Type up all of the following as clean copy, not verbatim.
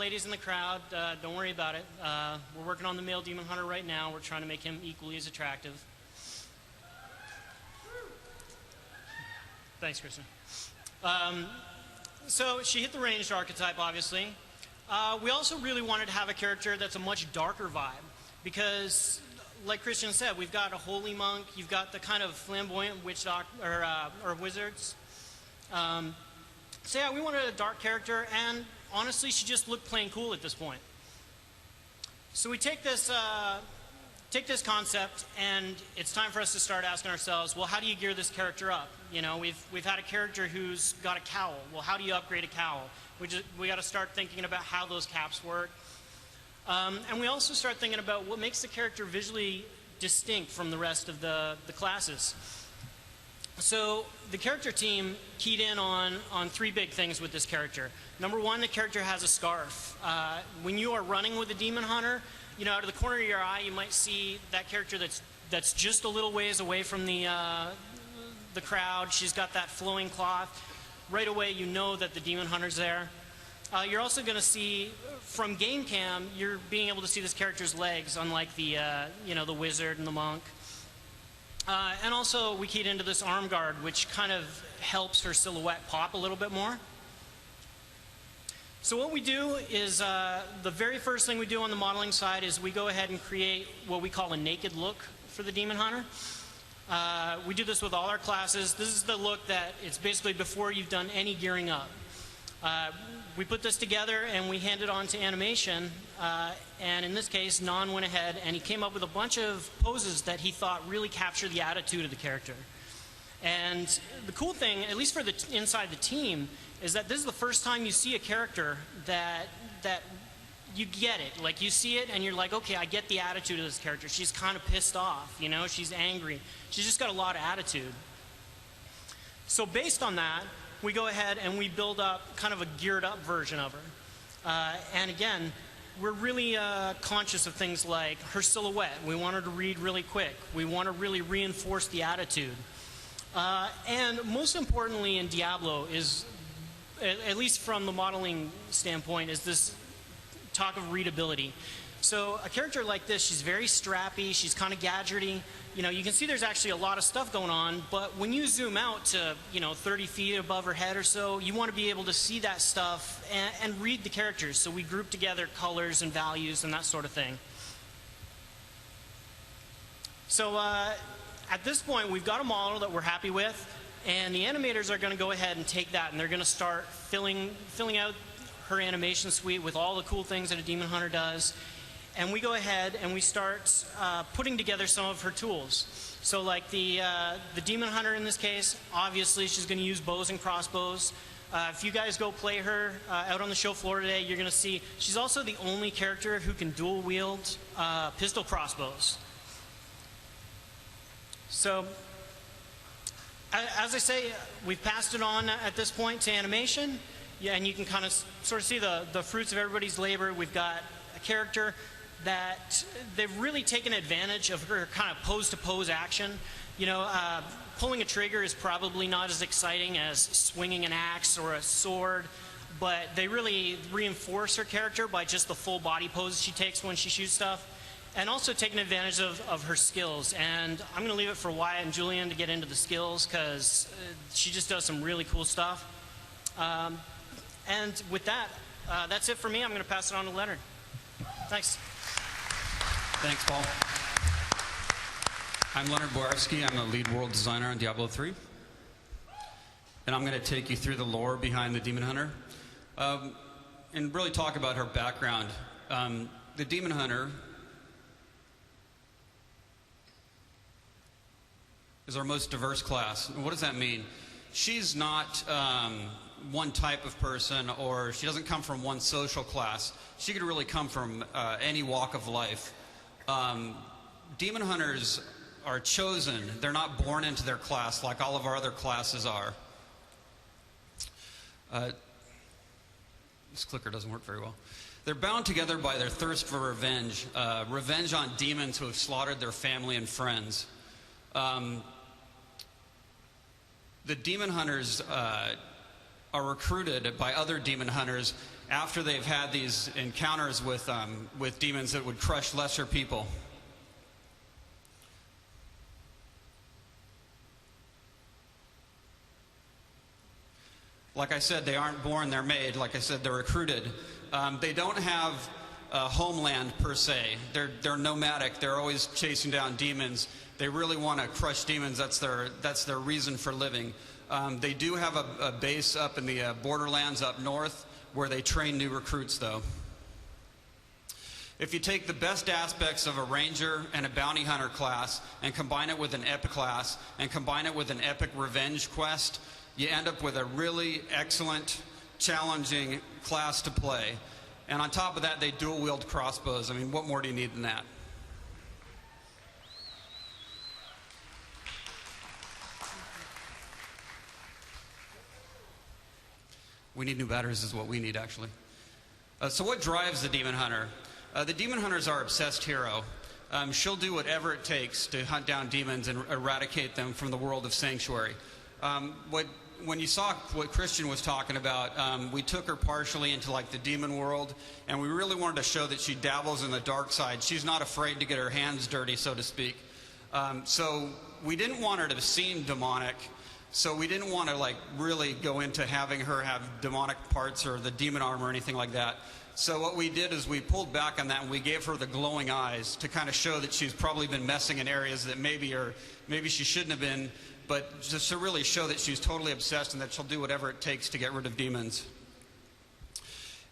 ladies in the crowd, don't worry about it. We're working on the male demon hunter right now. We're trying to make him equally as attractive. Thanks, Kristen. So she hit the ranged archetype, obviously. We also really wanted to have a character that's a much darker vibe because, like Christian said, we've got a holy monk. You've got the kind of flamboyant witch doctor or wizards. So yeah, we wanted a dark character, and honestly, she just looked plain cool at this point. So we take this concept, and it's time for us to start asking ourselves, well, how do you gear this character up? You know, we've had a character who's got a cowl. Well, how do you upgrade a cowl? We got to start thinking about how those caps work. And we also start thinking about what makes the character visually distinct from the rest of the classes. So the character team keyed in on three big things with this character. Number one, the character has a scarf. When you are running with a demon hunter, you know, out of the corner of your eye, you might see that character that's just a little ways away from the crowd. She's got that flowing cloth. Right away, you know that the demon hunter's there. You're also going to see, from game cam, you're being able to see this character's legs, unlike the the wizard and the monk. And also, we keyed into this arm guard, which kind of helps her silhouette pop a little bit more. So what we do is, the very first thing we do on the modeling side is we go ahead and create what we call a naked look for the demon hunter. We do this with all our classes. This is the look that it's basically before you've done any gearing up. We put this together and we hand it on to animation, and in this case, Nan went ahead and he came up with a bunch of poses that he thought really captured the attitude of the character. And the cool thing, at least for the inside the team, is that this is the first time you see a character that you get it. Like, you see it and you're like, okay, I get the attitude of this character. She's kind of pissed off, you know, she's angry. She's just got a lot of attitude. So based on that, we go ahead and we build up kind of a geared up version of her. And again, we're really conscious of things like her silhouette. We want her to read really quick. We want to really reinforce the attitude. And most importantly in Diablo is, at least from the modeling standpoint, is this talk of readability. So a character like this, she's very strappy, she's kind of gadgety. You know, you can see there's actually a lot of stuff going on, but when you zoom out to, 30 feet above her head or so, you want to be able to see that stuff and read the characters. So we group together colors and values and that sort of thing. So at this point, we've got a model that we're happy with, and the animators are going to go ahead and take that and they're going to start filling out her animation suite with all the cool things that a demon hunter does. And we go ahead and we start putting together some of her tools. So like the demon hunter in this case, obviously she's going to use bows and crossbows. If you guys go play her out on the show floor today, you're going to see she's also the only character who can dual wield pistol crossbows. So as I say, we've passed it on at this point to animation. Yeah, and you can kind of sort of see the fruits of everybody's labor. We've got a character that they've really taken advantage of her kind of pose-to-pose action. You know, pulling a trigger is probably not as exciting as swinging an axe or a sword, but they really reinforce her character by just the full body pose she takes when she shoots stuff, and also taking advantage of her skills. And I'm going to leave it for Wyatt and Julian to get into the skills because she just does some really cool stuff. And with that, that's it for me. I'm going to pass it on to Leonard. Thanks. Thanks, Paul. I'm Leonard Boarski. I'm the lead world designer on Diablo 3. And I'm going to take you through the lore behind the Demon Hunter and really talk about her background. The Demon Hunter is our most diverse class. What does that mean? She's not one type of person, or she doesn't come from one social class. She could really come from any walk of life. Demon hunters are chosen. They're not born into their class like all of our other classes are. This clicker doesn't work very well. They're bound together by their thirst for revenge. Revenge on demons who have slaughtered their family and friends. The demon hunters are recruited by other demon hunters, after they've had these encounters with demons that would crush lesser people. Like I said, they aren't born, they're made. Like I said, they're recruited. They don't have a homeland per se. They're nomadic. They're always chasing down demons. They really want to crush demons. That's their reason for living. They do have a base up in the borderlands up north where they train new recruits, though. If you take the best aspects of a ranger and a bounty hunter class and combine it with an epic class and combine it with an epic revenge quest, you end up with a really excellent, challenging class to play. And on top of that, they dual-wield crossbows. I mean, what more do you need than that? We need new batteries is what we need, actually. So what drives the Demon Hunter? The Demon Hunter is our obsessed hero. She'll do whatever it takes to hunt down demons and eradicate them from the world of Sanctuary. When you saw what Christian was talking about, we took her partially into like the demon world, and we really wanted to show that she dabbles in the dark side. She's not afraid to get her hands dirty, so to speak. So we didn't want her to seem demonic, so we didn't want to like really go into having her have demonic parts or the demon arm or anything like that. So what we did is we pulled back on that and we gave her the glowing eyes to kind of show that she's probably been messing in areas that maybe she shouldn't have been, but just to really show that she's totally obsessed and that she'll do whatever it takes to get rid of demons.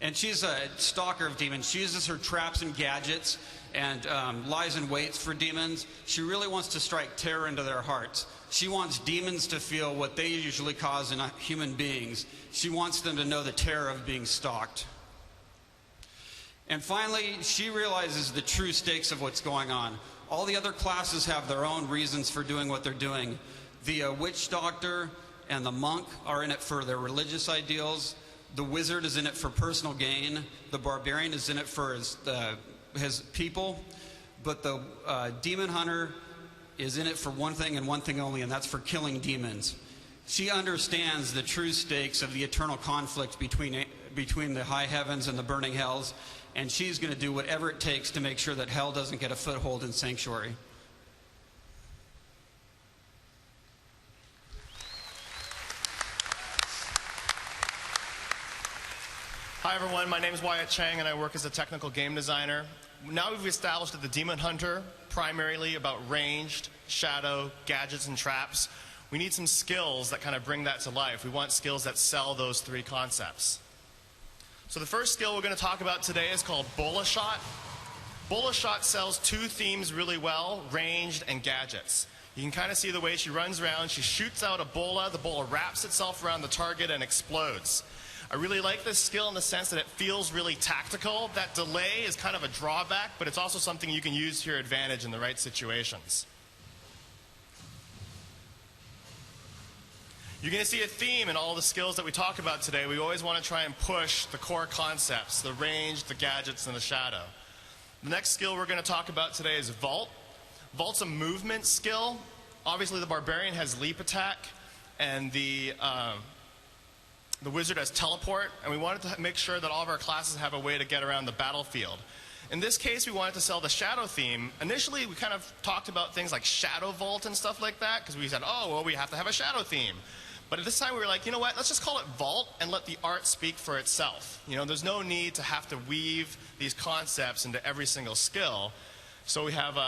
And she's a stalker of demons. She uses her traps and gadgets and lies in wait for demons. She really wants to strike terror into their hearts. She wants demons to feel what they usually cause in human beings. She wants them to know the terror of being stalked. And finally, she realizes the true stakes of what's going on. All the other classes have their own reasons for doing what they're doing. The witch doctor and the monk are in it for their religious ideals. The wizard is in it for personal gain. The barbarian is in it for his people. But the demon hunter is in it for one thing and one thing only, and that's for killing demons. She understands the true stakes of the eternal conflict between the high heavens and the burning hells, and she's going to do whatever it takes to make sure that hell doesn't get a foothold in Sanctuary. Hi everyone, my name is Wyatt Chang and I work as a technical game designer. Now we've established that the Demon Hunter, primarily about ranged, shadow, gadgets, and traps, we need some skills that kind of bring that to life. We want skills that sell those three concepts. So the first skill we're going to talk about today is called Bola Shot. Bola Shot sells two themes really well, ranged and gadgets. You can kind of see the way she runs around. She shoots out a bola, the bola wraps itself around the target and explodes. I really like this skill in the sense that it feels really tactical. That delay is kind of a drawback, but it's also something you can use to your advantage in the right situations. You're going to see a theme in all the skills that we talk about today. We always want to try and push the core concepts, the range, the gadgets, and the shadow. The next skill we're going to talk about today is Vault. Vault's a movement skill. Obviously, the Barbarian has leap attack, and the wizard has teleport, and we wanted to make sure that all of our classes have a way to get around the battlefield. In this case, we wanted to sell the shadow theme. Initially, we kind of talked about things like shadow vault and stuff like that, because we said, oh, well, we have to have a shadow theme. But at this time, we were like, you know what, let's just call it Vault and let the art speak for itself. You know, there's no need to have to weave these concepts into every single skill. So we have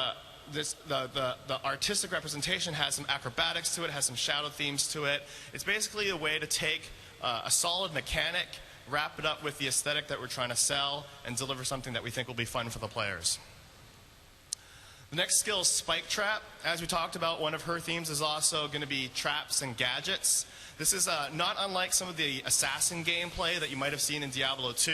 the artistic representation has some acrobatics to it, has some shadow themes to it. It's basically a way to take a solid mechanic, wrap it up with the aesthetic that we're trying to sell, and deliver something that we think will be fun for the players. The next skill is Spike Trap. As we talked about, one of her themes is also going to be traps and gadgets. This is not unlike some of the assassin gameplay that you might have seen in Diablo 2.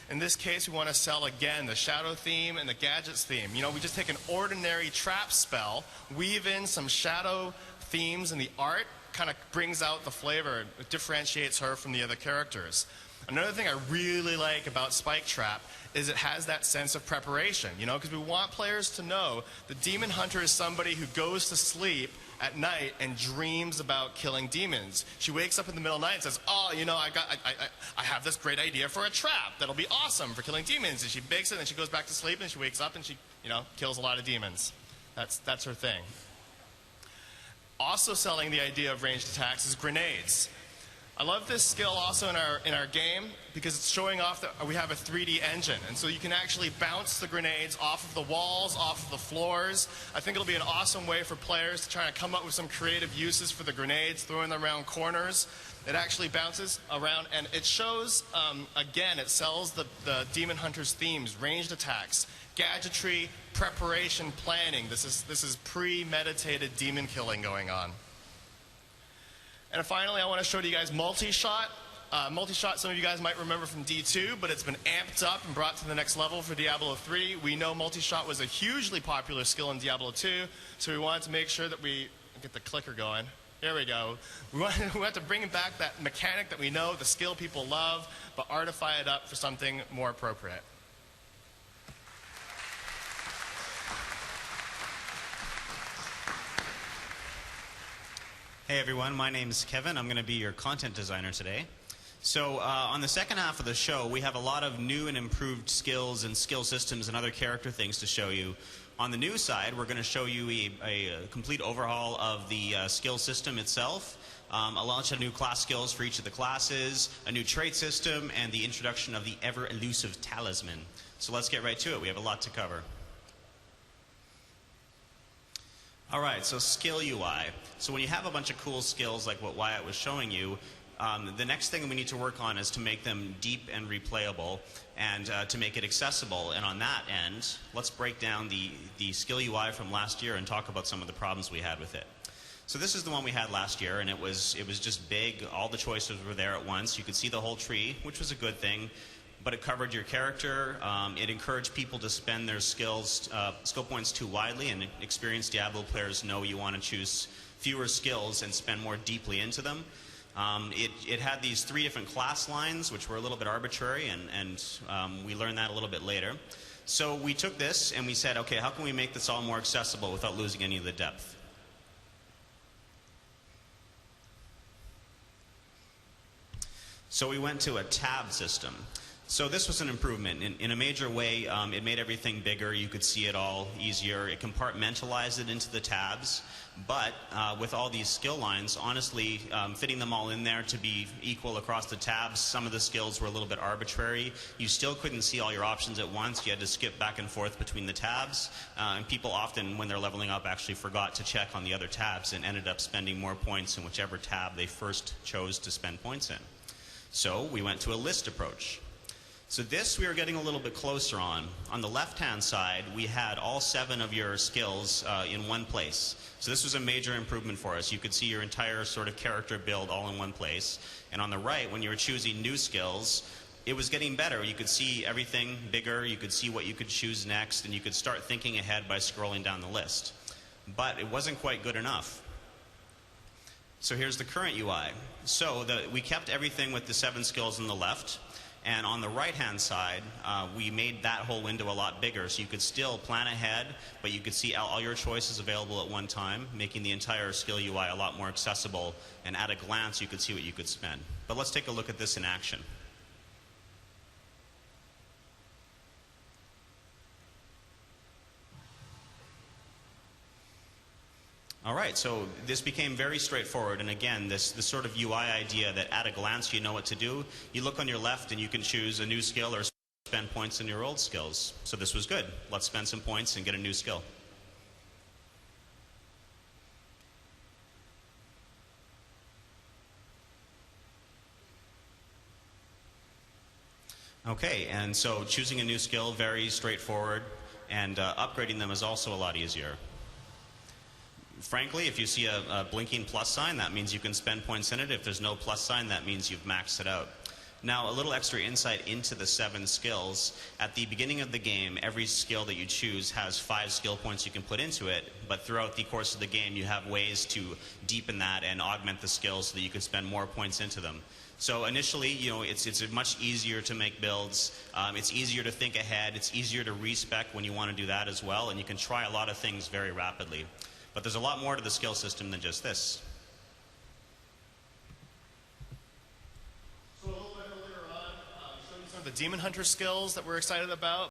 In this case, we want to sell, again, the shadow theme and the gadgets theme. You know, we just take an ordinary trap spell, weave in some shadow themes, and the art kind of brings out the flavor. It differentiates her from the other characters. Another thing I really like about Spike Trap is it has that sense of preparation, you know, because we want players to know the Demon Hunter is somebody who goes to sleep at night and dreams about killing demons. She wakes up in the middle of the night and says, oh, you know, I have this great idea for a trap that'll be awesome for killing demons. And she bakes it and she goes back to sleep and she wakes up and she, you know, kills a lot of demons. That's her thing. Also selling the idea of ranged attacks is grenades. I love this skill also in our game because it's showing off that we have a 3D engine, and so you can actually bounce the grenades off of the walls, off of the floors. I think it'll be an awesome way for players to try to come up with some creative uses for the grenades, throwing them around corners. It actually bounces around, and it shows, again, it sells the Demon Hunter's themes, ranged attacks, gadgetry, preparation, planning. This is premeditated demon killing going on. And finally, I want to show you guys multi-shot. Multi-shot, some of you guys might remember from D2, but it's been amped up and brought to the next level for Diablo 3. We know multi-shot was a hugely popular skill in Diablo 2, so we wanted to make sure that we get the clicker going. There we go. We want to bring back that mechanic that we know, the skill people love, but artify it up for something more appropriate. Hey everyone, my name is Kevin. I'm going to be your content designer today. So on the second half of the show, we have a lot of new and improved skills and skill systems and other character things to show you. On the new side, we're going to show you a complete overhaul of the skill system itself, a launch of new class skills for each of the classes, a new trait system, and the introduction of the ever-elusive talisman. So let's get right to it. We have a lot to cover. All right, so skill UI. So when you have a bunch of cool skills like what Wyatt was showing you, the next thing we need to work on is to make them deep and replayable and to make it accessible. And on that end, let's break down the skill UI from last year and talk about some of the problems we had with it. So this is the one we had last year, and it was just big. All the choices were there at once. You could see the whole tree, which was a good thing. But it covered your character. It encouraged people to spend their skill points too widely, and experienced Diablo players know you want to choose fewer skills and spend more deeply into them. It had these 3 different class lines, which were a little bit arbitrary, and we learned that a little bit later. So we took this and we said, okay, how can we make this all more accessible without losing any of the depth? So we went to a tab system. So this was an improvement. In a major way, it made everything bigger. You could see it all easier. It compartmentalized it into the tabs. But with all these skill lines, honestly, fitting them all in there to be equal across the tabs, some of the skills were a little bit arbitrary. You still couldn't see all your options at once. You had to skip back and forth between the tabs. And people often, when they're leveling up, actually forgot to check on the other tabs and ended up spending more points in whichever tab they first chose to spend points in. So we went to a list approach. So this we were getting a little bit closer on. On the left-hand side, we had all 7 of your skills in one place. So this was a major improvement for us. You could see your entire sort of character build all in one place. And on the right, when you were choosing new skills, it was getting better. You could see everything bigger. You could see what you could choose next, and you could start thinking ahead by scrolling down the list. But it wasn't quite good enough. So here's the current UI. So we kept everything with the 7 skills on the left. And on the right-hand side, we made that whole window a lot bigger, so you could still plan ahead, but you could see all your choices available at one time, making the entire skill UI a lot more accessible, and at a glance, you could see what you could spend. But let's take a look at this in action. All right, so this became very straightforward, and again, this sort of UI idea that at a glance you know what to do. You look on your left and you can choose a new skill or spend points in your old skills. So this was good. Let's spend some points and get a new skill. Okay, and so choosing a new skill, very straightforward, and upgrading them is also a lot easier. Frankly, if you see a blinking plus sign, that means you can spend points in it. If there's no plus sign, that means you've maxed it out. Now, a little extra insight into the 7 skills. At the beginning of the game, every skill that you choose has 5 skill points you can put into it, but throughout the course of the game, you have ways to deepen that and augment the skills so that you can spend more points into them. So initially, it's much easier to make builds. It's easier to think ahead. It's easier to respec when you want to do that as well, and you can try a lot of things very rapidly. But there's a lot more to the skill system than just this. So a little bit earlier on, showing some of the Demon Hunter skills that we're excited about.